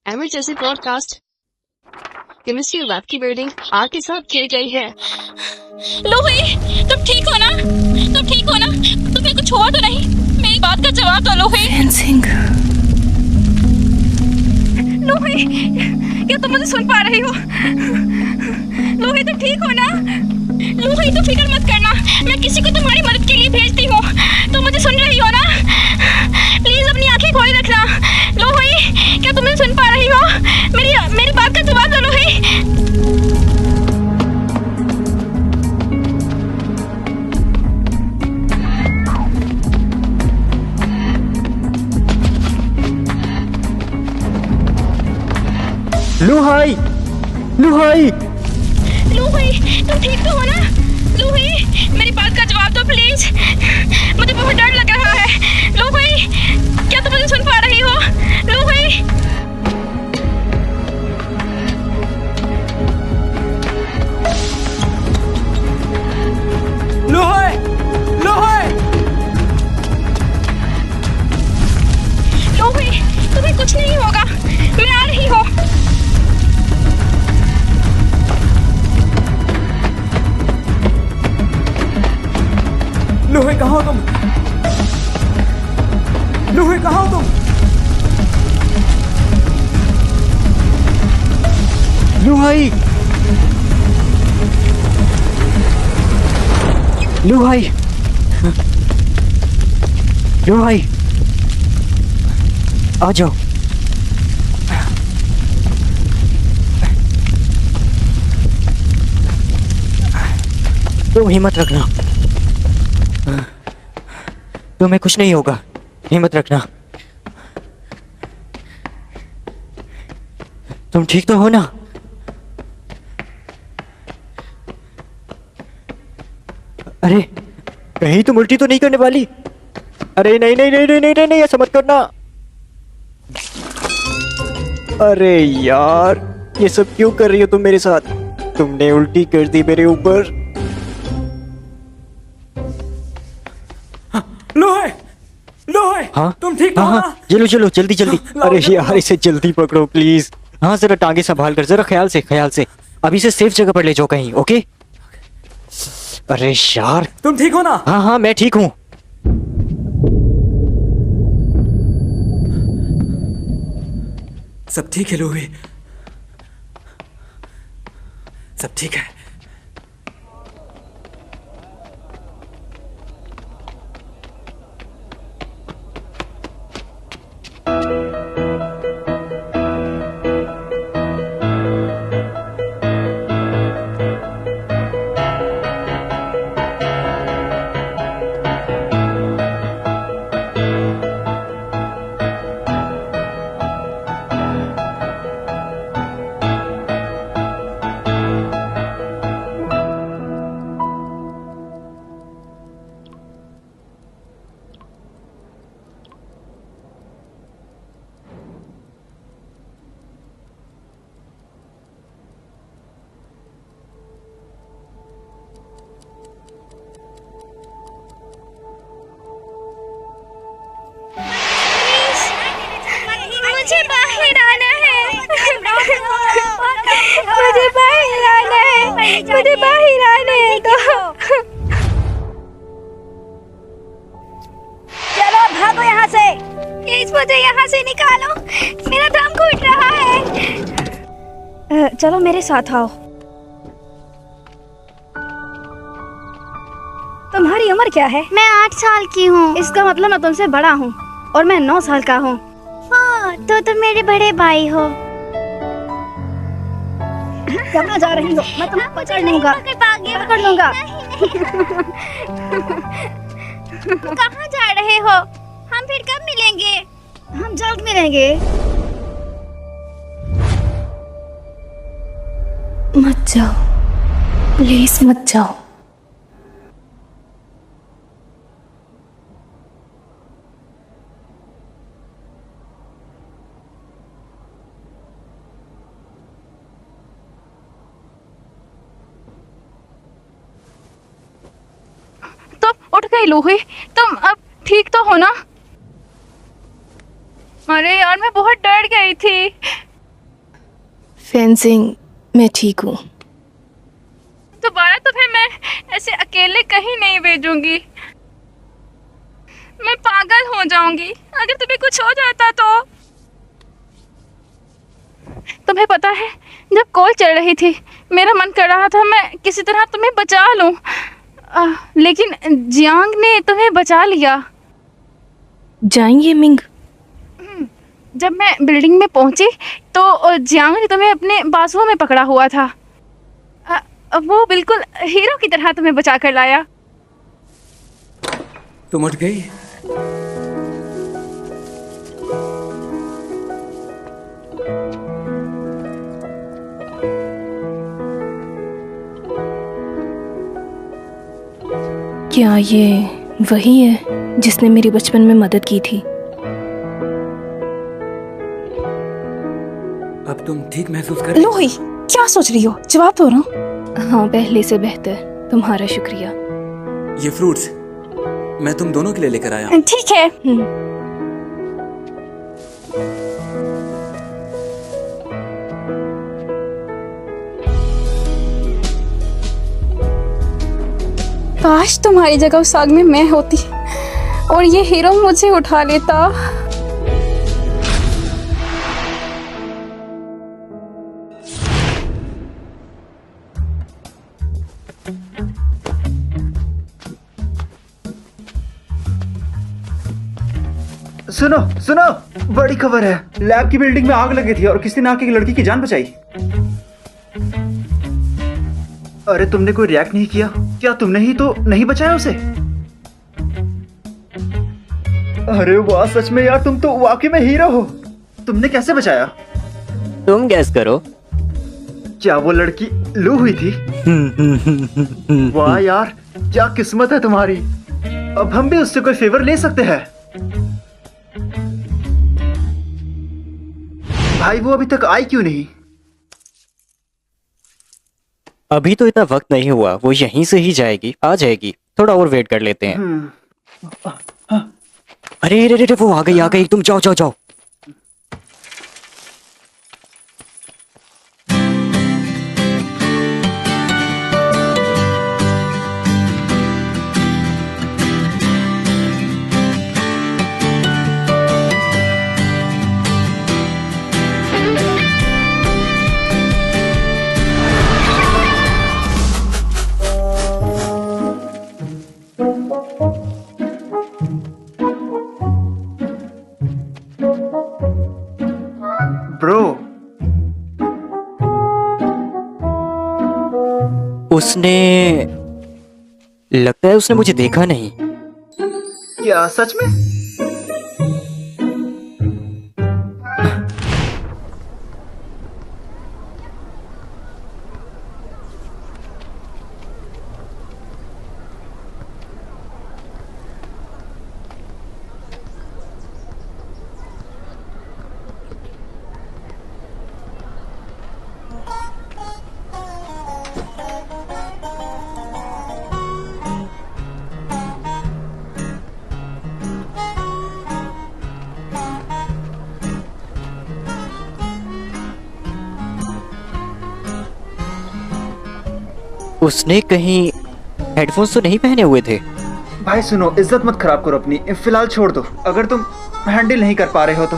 Emergency broadcast. Chemistry lab की building आग के साथ गिर गई है। लोही, तुम ठीक हो ना? तुम ठीक हो ना? तुम्हें कुछ हुआ तो नहीं? मेरी बात का जवाब दो लोही। लोही, क्या तुम मुझे सुन पा रही हो? लोही, तुम ठीक हो ना? लोही, तुम फिक्र मत करना, मैं किसी को तुम्हारी मदद के लिए भेजती हूँ। तुम मुझे सुन रही हो ना? प्लीज अपनी आंखें खोले रखना। लोही, क्या तुम मुझे सुन पा रही हो? मेरी बात का जवाब दो लोही। लुहाई, लुहाई, लूही, तुम ठीक तो हो ना? लूही, मेरी बात का जवाब दो प्लीज, मुझे बहुत डर लग रहा है। लूही, क्या तुम मुझे सुन पा रही हो? लूही, लुहाई, लुहाई, लूही, तुम्हें कुछ नहीं होगा, मैं आ रही हूँ। लुहाई कहाँ हो तुम? लुहाई कहाँ हो तुम? लुहाई, लुहाई, लुहाई, आ जाओ। तुम हिम्मत रखना, तुम्हें कुछ नहीं होगा, हिम्मत रखना। तुम ठीक तो हो ना? अरे कहीं तुम उल्टी तो नहीं करने वाली? अरे नहीं नहीं नहीं नहीं नहीं नहीं, नहीं ऐसा मत करना। अरे यार, ये सब क्यों कर रही हो तुम मेरे साथ? तुमने उल्टी कर दी मेरे ऊपर। लोहे, लोहे, हाँ तुम ठीक हो हाँ ना? हाँ, चलो चलो जल्दी जल्दी। लाओ, अरे जल्दी यार लाओ। इसे जल्दी पकड़ो प्लीज। हाँ जरा टांगे संभाल कर, जरा ख्याल से ख्याल से। अभी इसे सेफ जगह पर ले जाओ कहीं, ओके? अरे यार, तुम ठीक हो ना? हाँ हाँ मैं ठीक हूँ। सब ठीक है लोहे, सब ठीक है। मुझे बाहर आना है। मुझे बाहर आना है। मुझे बाहर आने दो। चलो भागो यहाँ से। प्लीज मुझे यहाँ से निकालो, मेरा दम घुट रहा है। चलो मेरे साथ आओ। तुम्हारी उम्र क्या है? मैं 8 साल की हूँ। इसका मतलब मैं तुमसे बड़ा हूँ और मैं 9 साल का हूँ। तो तुम मेरे बड़े भाई हो। कहाँ जा रही हो? मैं तुम्हें पकड़ लूंगा, पकड़ लूंगा। कहाँ जा रहे हो? हम फिर कब मिलेंगे? हम जल्द मिलेंगे। मत जाओ, प्लीज मत जाओ। उठ गई लोही, तुम अब ठीक तो हो ना? अरे यार मैं बहुत डर गई थी। फेंसिंग मैं ठीक हूँ। दोबारा तुम्हें मैं ऐसे अकेले कहीं नहीं भेजूंगी। मैं पागल हो जाऊंगी अगर तुम्हें कुछ हो जाता तो। तुम्हें पता है, जब कॉल चल रही थी मेरा मन कर रहा था मैं किसी तरह तुम्हें बचा लूं, लेकिन जियांग ने तुम्हें बचा लिया। जाएंगे मिंग? जब मैं बिल्डिंग में पहुंची तो जियांग ने तुम्हें अपने बाजुओं में पकड़ा हुआ था। वो बिल्कुल हीरो की तरह तुम्हें बचा कर लाया। तुम उठ गई? क्या ये वही है जिसने मेरी बचपन में मदद की थी? अब तुम ठीक महसूस कर रही हो? लोही, क्या सोच रही हो? जवाब दो ना। हाँ, पहले से बेहतर। तुम्हारा शुक्रिया। ये फ्रूट्स मैं तुम दोनों के लिए लेकर आया। ठीक है। काश तुम्हारी जगह उस आग में मैं होती और ये हीरो मुझे उठा लेता। सुनो सुनो, बड़ी खबर है। लैब की बिल्डिंग में आग लगी थी और किसी ने आके एक लड़की की जान बचाई। अरे तुमने कोई रिएक्ट नहीं किया? क्या तुमने ही तो नहीं बचाया उसे? अरे वाह, सच में यार, तुम तो वाकई में हीरो हो। तुमने कैसे बचाया? तुम गैस करो। क्या वो लड़की लू हुई थी? वाह यार, क्या किस्मत है तुम्हारी। अब हम भी उससे कोई फेवर ले सकते हैं। भाई वो अभी तक आई क्यों नहीं? अभी तो इतना वक्त नहीं हुआ, वो यहीं से ही जाएगी, आ जाएगी। थोड़ा और वेट कर लेते हैं। अरे अरे अरे, वो आ गई। तुम जाओ जाओ जाओ। ब्रो, उसने, लगता है उसने मुझे देखा नहीं। क्या सच में? उसने कहीं हेडफोन्स तो नहीं पहने हुए थे? भाई सुनो, इज्जत मत खराब करो अपनी, फिलहाल छोड़ दो। अगर तुम हैंडल नहीं कर पा रहे हो तो।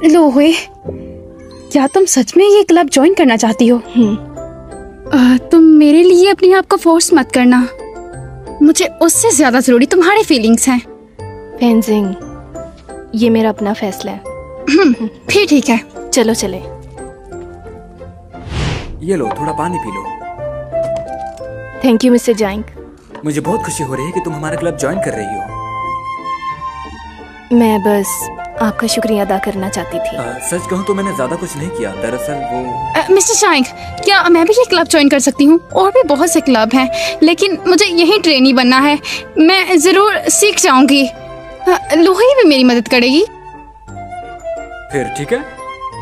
लोहे, क्या तुम सच में ये क्लब ज्वाइन करना चाहती हो? तुम मेरे लिए अपने आप को फोर्स मत करना। मुझे उससे ज्यादा जरूरी तुम्हारी फीलिंग्स हैं। फेंसिंग, ये मेरा अपना फैसला है। फिर ठीक है, चलो चले। ये लो, थोड़ा पानी पी लो। Thank you mister Jiang. मुझे बहुत खुशी हो रही है कि तुम हमारा क्लब ज्वाइन कर रही हो। मैं बस आपका शुक्रिया अदा करना चाहती थी। सच कहूँ तो मैंने ज्यादा कुछ नहीं किया। दरअसल वो मिस्टर शाइंग, क्या मैं भी ये क्लब ज्वाइन कर सकती हूँ? और भी बहुत से क्लब हैं, लेकिन मुझे यही ट्रेनी बनना है। मैं जरूर सीख जाऊंगी। लोही भी मेरी मदद करेगी। फिर ठीक है,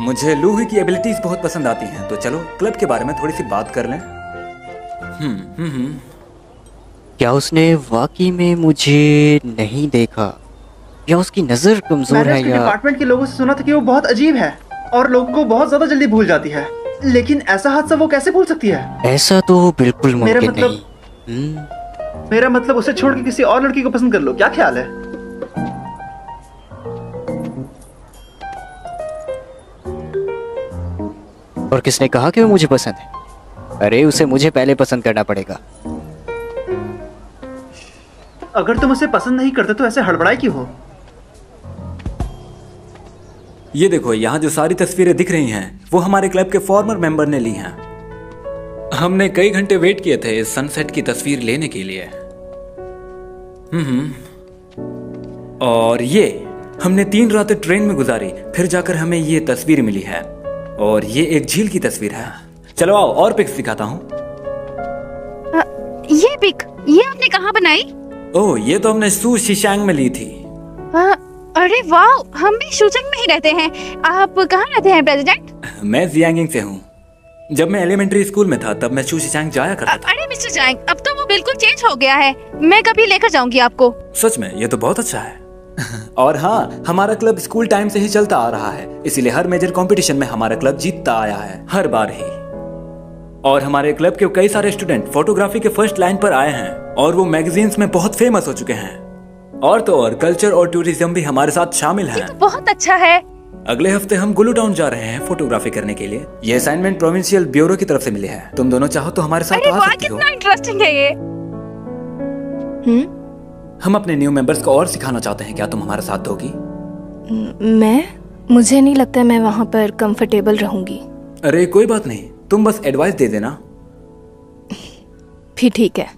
मुझे लूही की एबिलिटीज बहुत पसंद आती हैं, तो चलो क्लब के बारे में थोड़ी सी बात कर लें। क्या उसने वाकई में मुझे नहीं देखा, या उसकी नजर कमजोर मैंने है, उसके या डिपार्टमेंट के लोगों से सुना था कि वो बहुत अजीब है और लोगों को बहुत ज्यादा जल्दी भूल जाती है, लेकिन ऐसा हादसा वो कैसे भूल सकती है? ऐसा तो बिल्कुल मेरा मुमकिन मतलब- नहीं। मेरा मतलब उसे छोड़ के किसी और लड़की को पसंद कर लो, क्या ख्याल है? और किसने कहा कि वो मुझे पसंद है? अरे उसे मुझे पहले पसंद करना पड़ेगा। अगर तुम उसे पसंद नहीं करते तो ऐसे हड़बड़ाए क्यों हो? ये देखो, यहाँ जो सारी तस्वीरें दिख रही हैं वो हमारे क्लब के फॉर्मर मेंबर ने ली हैं। हमने कई घंटे वेट किए थे इस सनसेट की तस्वीर लेने के लिए। और ये हमने 3 रातें ट्रेन में गुजारी, फिर जाकर हमें ये तस्वीर मिली है। और ये एक झील की तस्वीर है। चलो आओ और पिक्स दिखाता हूँ। ये पिक, ये आपने कहाँ बनाई? ओह, ये तो हमने सू शिशांग में ली थी। अरे वाह, हम भी शूचंग में ही रहते हैं। आप कहाँ रहते हैं प्रेसिडेंट? मैं जियांगिंग से हूँ। जब मैं एलिमेंट्री स्कूल में था तब मैं सू शिशांग जाया करता था। अरे मिस्टर जैंग, अब तो वो बिल्कुल चेंज हो गया है। मैं कभी लेकर जाऊंगी आपको। सच में, ये तो बहुत अच्छा है। और हाँ, हमारा क्लब स्कूल टाइम से ही चलता आ रहा है, इसीलिए हर मेजर कंपटीशन में हमारा क्लब जीतता आया है, हर बार ही। और हमारे क्लब के कई सारे स्टूडेंट फोटोग्राफी के फर्स्ट लाइन पर आए हैं और वो मैगजीन्स में बहुत फेमस हो चुके हैं। और तो और कल्चर और टूरिज्म भी हमारे साथ शामिल है। तो बहुत अच्छा है। अगले हफ्ते हम गुलू टाउन जा रहे हैं फोटोग्राफी करने के लिए। ये असाइनमेंट प्रोविंशियल ब्यूरो की तरफ से मिली है। तुम दोनों चाहो तो हमारे साथ अरे आ वाह, सकती हो। कितना इंटरेस्टिंग है ये। हम अपने न्यू मेंबर्स को और सिखाना चाहते हैं, क्या तुम हमारे साथ दोगी? मुझे नहीं लगता मैं वहाँ पर कंफर्टेबल रहूंगी। अरे कोई बात नहीं, तुम बस एडवाइस दे देना। फिर ठीक है।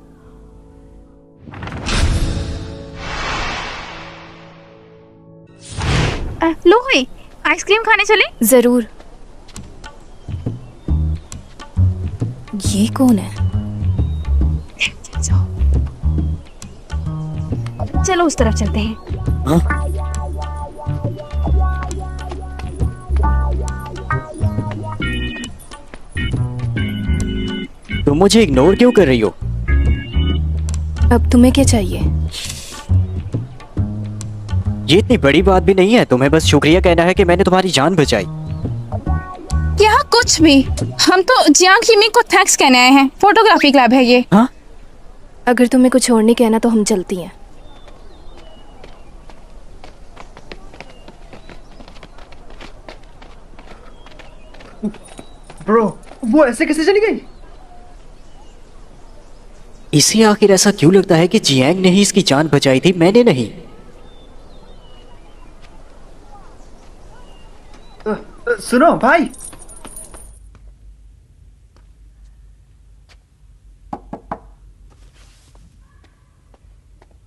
लो हुई, आइसक्रीम खाने चले? जरूर। ये कौन है? चलो उस तरफ चलते हैं। तुम मुझे इग्नोर क्यों कर रही हो? अब तुम्हें क्या चाहिए? ये इतनी बड़ी बात भी नहीं है, तुम्हें बस शुक्रिया कहना है कि मैंने तुम्हारी जान बचाई। क्या कुछ भी, हम तो जियांग हिमी को थैंक्स कहने आए हैं। फोटोग्राफी क्लब है ये। हाँ? अगर तुम्हें कुछ और नहीं कहना तो हम चलती हैं। ब्रो, वो ऐसे कैसे चली गई? इसे आखिर ऐसा क्यों लगता है कि जियांग ने ही इसकी जान बचाई थी, मैंने नहीं? सुनो भाई,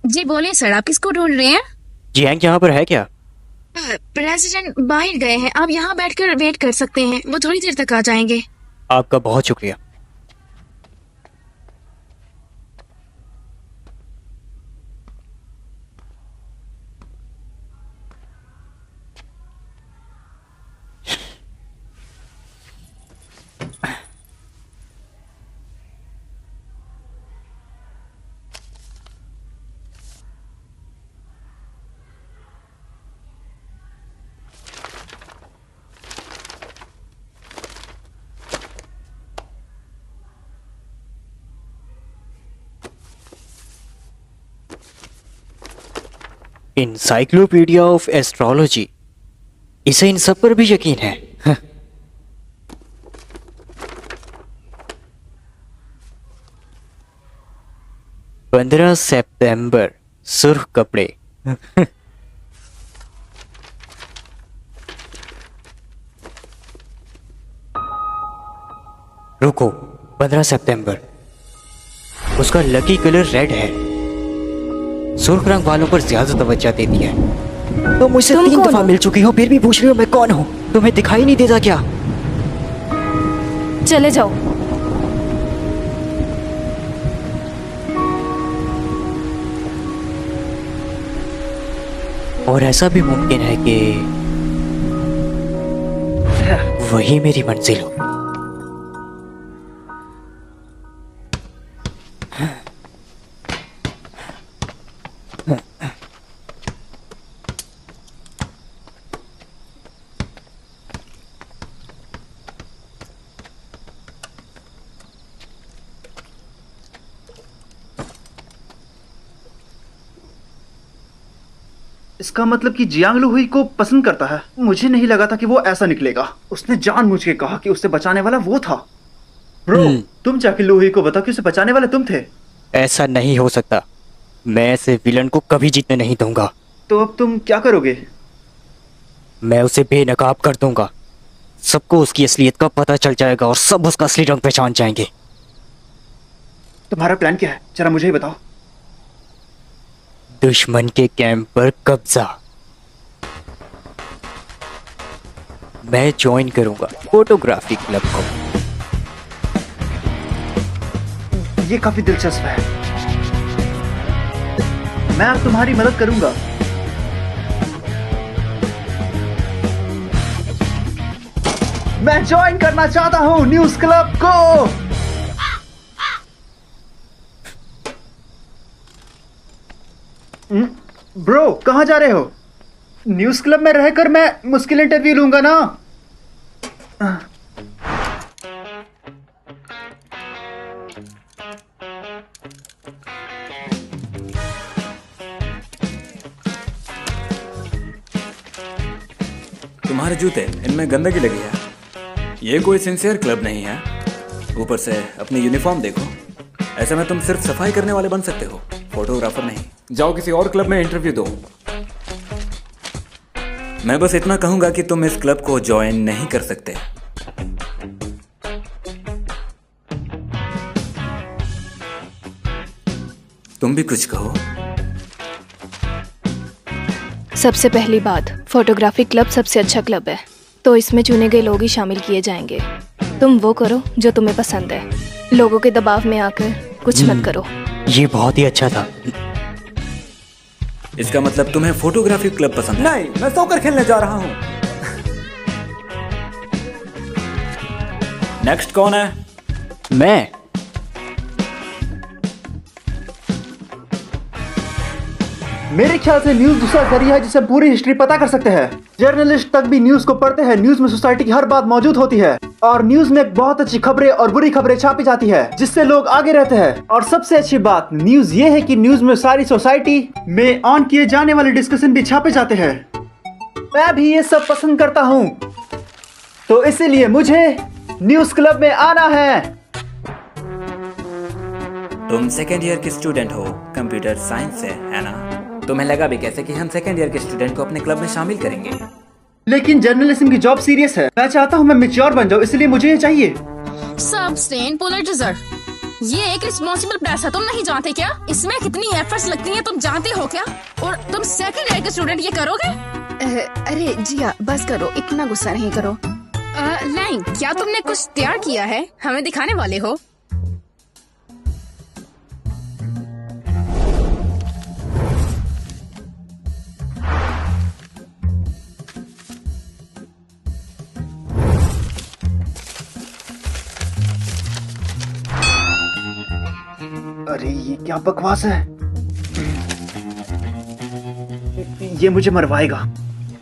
जी बोलिए सर, आप किसको ढूंढ रहे हैं? जियांग यहाँ पर है क्या? प्रेसिडेंट बाहर गए हैं, आप यहाँ बैठकर वेट कर सकते हैं, वो थोड़ी देर तक आ जाएंगे। आपका बहुत शुक्रिया। इंसाइक्लोपीडिया ऑफ एस्ट्रोलॉजी, इसे इन सब पर भी यकीन है। 15 सितंबर, सुर्ख कपड़े। रुको, 15 सितंबर, उसका लकी कलर रेड है। सुर्ख रंग वालों पर ज्यादा तवज्जो देती है। तो मुझसे 3 दफा मिल चुकी हो, फिर भी पूछ रही हो मैं कौन हूँ? तुम्हें दिखाई नहीं देता क्या? चले जाओ। और ऐसा भी मुमकिन है कि वही मेरी मंजिल हो। इसका मतलब कि जियांग लूही को पसंद करता है। मुझे नहीं लगा था कि वो ऐसा निकलेगा। उसने जानबूझ के कहा कि उसे बचाने वाला वो था। ब्रो, तुम जाके लूही को बताओ कि उसे बचाने वाले तुम थे। ऐसा नहीं हो सकता। मैं ऐसे विलन को कभी जीतने नहीं दूंगा। तो अब तुम क्या करोगे? मैं उसे बेनकाब कर दूंगा। सबको उसकी असलियत का पता चल जाएगा और सब उसका असली रंग पहचान जाएंगे। तुम्हारा प्लान क्या है, जरा मुझे ही बताओ। दुश्मन के कैंप पर कब्जा। मैं ज्वाइन करूंगा फोटोग्राफी क्लब को। ये काफी दिलचस्प है। मैं अब तुम्हारी मदद करूंगा। मैं ज्वाइन करना चाहता हूं न्यूज क्लब को। ब्रो, कहां जा रहे हो? न्यूज क्लब में रहकर मैं मुश्किल इंटरव्यू लूंगा ना। तुम्हारे जूते, इनमें गंदगी लगी है। ये कोई सिंसियर क्लब नहीं है। ऊपर से अपनी यूनिफॉर्म देखो। ऐसे में तुम सिर्फ सफाई करने वाले बन सकते हो, फोटोग्राफर नहीं। जाओ किसी और क्लब में इंटरव्यू दो। मैं बस इतना कहूंगा कि तुम इस क्लब को ज्वाइन नहीं कर सकते। तुम भी कुछ कहो। सबसे पहली बात, फोटोग्राफी क्लब सबसे अच्छा क्लब है, तो इसमें चुने गए लोग ही शामिल किए जाएंगे। तुम वो करो जो तुम्हें पसंद है। लोगों के दबाव में आकर कुछ मत करो। ये बहुत ही अच्छा था। इसका मतलब तुम्हें फोटोग्राफी क्लब पसंद है? नहीं, मैं सॉकर खेलने जा रहा हूं। नेक्स्ट कौन है? मैं। मेरे ख्याल से न्यूज दूसरा जरिया है जिसे पूरी हिस्ट्री पता कर सकते हैं। जर्नलिस्ट तक भी न्यूज को पढ़ते हैं। न्यूज में सोसाइटी की हर बात मौजूद होती है और न्यूज में बहुत अच्छी खबरें और बुरी खबरें छापी जाती है जिससे लोग आगे रहते हैं। और सबसे अच्छी बात न्यूज ये है कि न्यूज में सारी सोसाइटी में ऑन किए जाने वाले डिस्कशन भी छापे जाते हैं। मैं भी ये सब पसंद करता हूँ, तो इसीलिए मुझे न्यूज क्लब में आना है। तुम सेकेंड ईयर के स्टूडेंट हो, कंप्यूटर साइंस से, है ना? तुम्हें लगा भी कैसे कि हम सेकेंड ईयर के स्टूडेंट को अपने क्लब में शामिल करेंगे? लेकिन जर्नलिज्म की जॉब सीरियस है। मैं चाहता हूँ मैं मैच्योर बन जाऊँ, इसलिए मुझे ये चाहिए। सब्सटेन पोलराइजर, ये एक रिस्पॉन्सिबल प्रेस है। तुम नहीं जानते क्या इसमें कितनी एफर्ट्स लगती हैं? तुम जानते हो क्या? और तुम सेकंड ईयर के स्टूडेंट ये करोगे? अरे जिया, बस करो, इतना गुस्सा नहीं करो। नहीं, क्या तुमने कुछ तैयार किया है? हमें दिखाने वाले हो? अरे ये क्या बकवास है। ये मुझे मरवाएगा।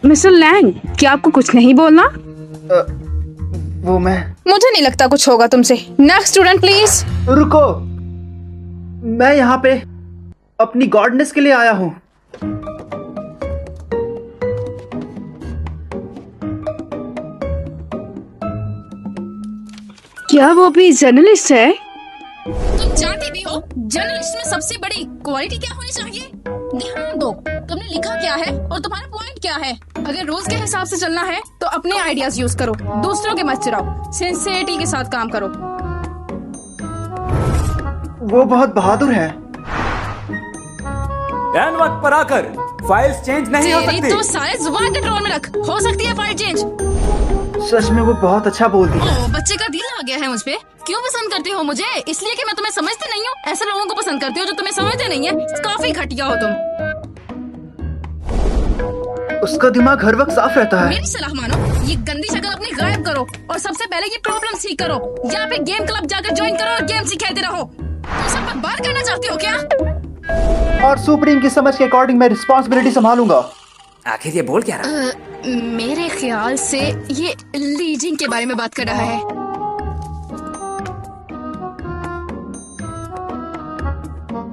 मिस्टर लैंग, क्या आपको कुछ नहीं बोलना? वो मैं। मुझे नहीं लगता कुछ होगा तुमसे। Next student please. रुको, मैं यहाँ पे अपनी गॉडनेस के लिए आया हूँ। क्या वो भी जर्नलिस्ट है? तुम जानते भी हो जर्नलिस्ट में सबसे बड़ी क्वालिटी क्या होनी चाहिए? ध्यान दो, तुमने लिखा क्या है और तुम्हारा पॉइंट क्या है। अगर रूल्स के हिसाब से चलना है तो अपने आइडियाज यूज करो, दूसरों के मत चुराओ। सिंसियरिटी के साथ काम करो। वो बहुत बहादुर है। एन वक्त पर आकर फाइल्स चेंज नहीं हो सकती। तो सारे जुबान कंट्रोल में रख। हो सकती है फाइल चेंज। सच में वो बहुत अच्छा बोलती है। ओ, बच्चे का दिल आ गया है मुझ पे। क्यों पसंद करते हो मुझे? इसलिए कि मैं तुम्हें समझती नहीं हूँ। ऐसे लोगों को पसंद करते हो जो तुम्हें समझते नहीं है। काफी घटिया हो तुम। उसका दिमाग हर वक्त साफ रहता है। मेरी सलाह मानो, ये गंदी शक्ल अपनी गायब करो और सबसे पहले ये प्रॉब्लम ठीक करो। या फिर गेम क्लब जाकर ज्वाइन करो और गेम सिखाते रहो। तुम सब बर्बाद करना चाहते हो क्या? और सुप्रीम की समझ के अकॉर्डिंग मैं रिस्पॉन्सिबिलिटी संभालूंगा। आखिर ये बोल क्या रहा है? मेरे ख्याल से ये लीजिंग के बारे में बात कर रहा है।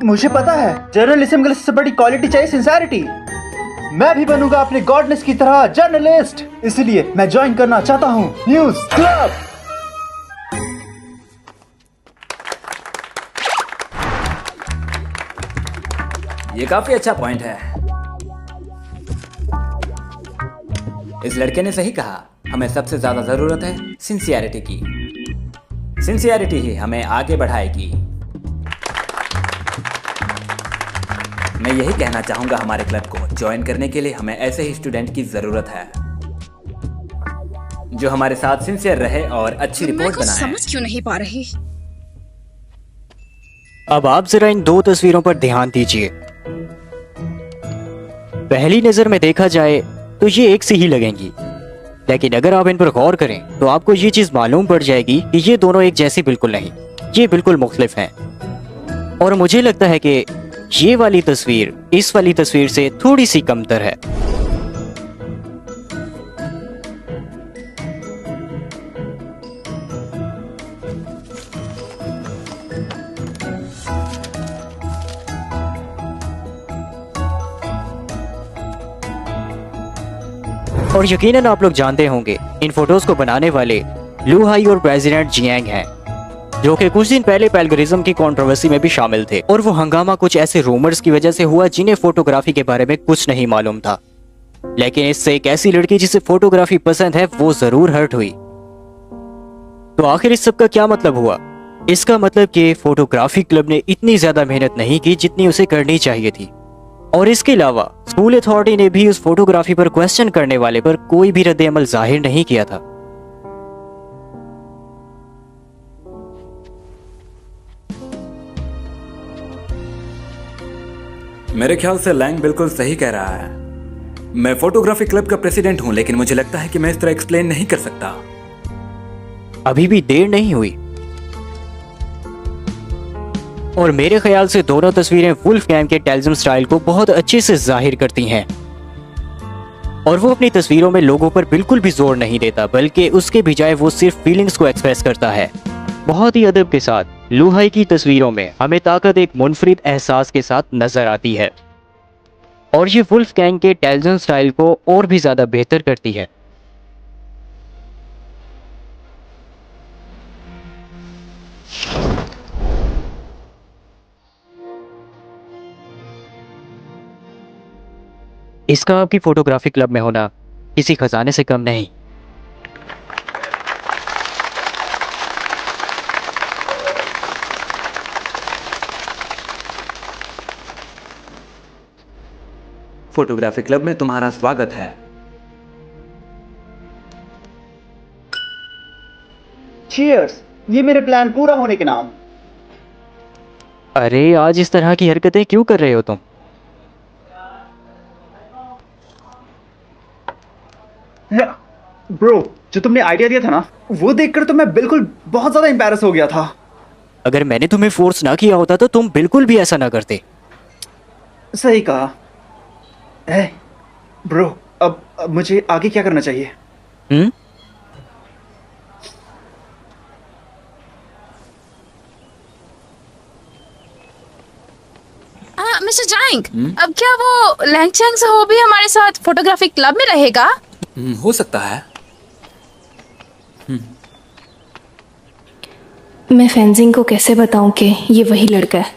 मुझे पता है, जर्नलिज्म के लिए सबसे बड़ी क्वालिटी चाहिए सिंसियरिटी। मैं भी बनूंगा अपने गॉडनेस की तरह जर्नलिस्ट, इसलिए मैं ज्वाइन करना चाहता हूँ न्यूज क्लब। ये काफी अच्छा पॉइंट है। इस लड़के ने सही कहा, हमें सबसे ज्यादा जरूरत है सिंसियरिटी की। सिंसियरिटी ही हमें आगे बढ़ाएगी। मैं यही कहना चाहूंगा हमारे क्लब को ज्वाइन करने के लिए हमें ऐसे ही स्टूडेंट की जरूरत है जो हमारे साथ सिंसियर रहे और अच्छी रिपोर्ट बनाए। समझ क्यों नहीं पा रही। अब आप जरा इन दो तस्वीरों पर ध्यान दीजिए। पहली नजर में देखा जाए तो ये एक सी ही लगेंगी, लेकिन अगर आप इन पर गौर करें तो आपको ये चीज मालूम पड़ जाएगी कि ये दोनों एक जैसी बिल्कुल नहीं, ये बिल्कुल मुख्तलिफ हैं। और मुझे लगता है कि ये वाली तस्वीर इस वाली तस्वीर से थोड़ी सी कमतर है। और यकीनन आप लोग जानते होंगे इन फोटोज को बनाने वाले लू हाई और प्रेसिडेंट जियांग हैं, जो कि कुछ दिन पहले पैलगरिज्म की कंट्रोवर्सी में भी शामिल थे। और वो हंगामा कुछ ऐसे रूमर्स की वजह से हुआ जिन्हें फोटोग्राफी के बारे में कुछ नहीं मालूम था, लेकिन इससे एक ऐसी लड़की जिसे फोटोग्राफी पसंद है वो जरूर हर्ट हुई। तो आखिर इस सब का क्या मतलब हुआ? इसका मतलब कि फोटोग्राफी क्लब ने इतनी ज्यादा मेहनत नहीं की जितनी उसे करनी चाहिए थी। और इसके अलावा स्कूल अथॉरिटी ने भी उस फोटोग्राफी पर क्वेश्चन करने वाले पर कोई भी रद्द अमल जाहिर नहीं किया था। मेरे ख्याल से लैंग बिल्कुल सही कह रहा है। मैं फोटोग्राफी क्लब का प्रेसिडेंट हूं, लेकिन मुझे लगता है कि मैं इस तरह एक्सप्लेन नहीं कर सकता। अभी भी देर नहीं हुई। और मेरे ख्याल से दोनों तस्वीरें वुल्फगैंग के टेलिज्म स्टाइल को बहुत अच्छे से जाहिर करती हैं। और वो अपनी तस्वीरों में लोगों पर बिल्कुल भी जोर नहीं देता, बल्कि उसके बजाय वो सिर्फ फीलिंग्स को एक्सप्रेस करता है। बहुत ही अदब के साथ लू हाई की तस्वीरों में हमें ताकत एक मुनफरिद एहसास के साथ नजर आती है, और ये वुल्फगैंग के टेलिज्म स्टाइल को और भी ज्यादा बेहतर करती है। इसका आपकी फोटोग्राफी क्लब में होना किसी खजाने से कम नहीं। फोटोग्राफी क्लब में तुम्हारा स्वागत है। चीयर्स, ये मेरे प्लान पूरा होने के नाम। अरे आज इस तरह की हरकतें क्यों कर रहे हो तुम? ब्रो, जो तुमने आइडिया दिया था ना, वो देखकर तो मैं बिल्कुल बहुत ज्यादा एम्बैरस हो गया था। अगर मैंने तुम्हें फोर्स ना किया होता तो तुम बिल्कुल भी ऐसा ना करते। सही कहा। ब्रो, अब मुझे आगे क्या करना चाहिए? मिस्टर जांग, अब क्या वो लैंगचैंग साहब भी हमारे साथ फोटोग्राफी क्लब में रहेगा? हो सकता है। मैं फेंजिंग को कैसे बताऊं कि ये वही लड़का है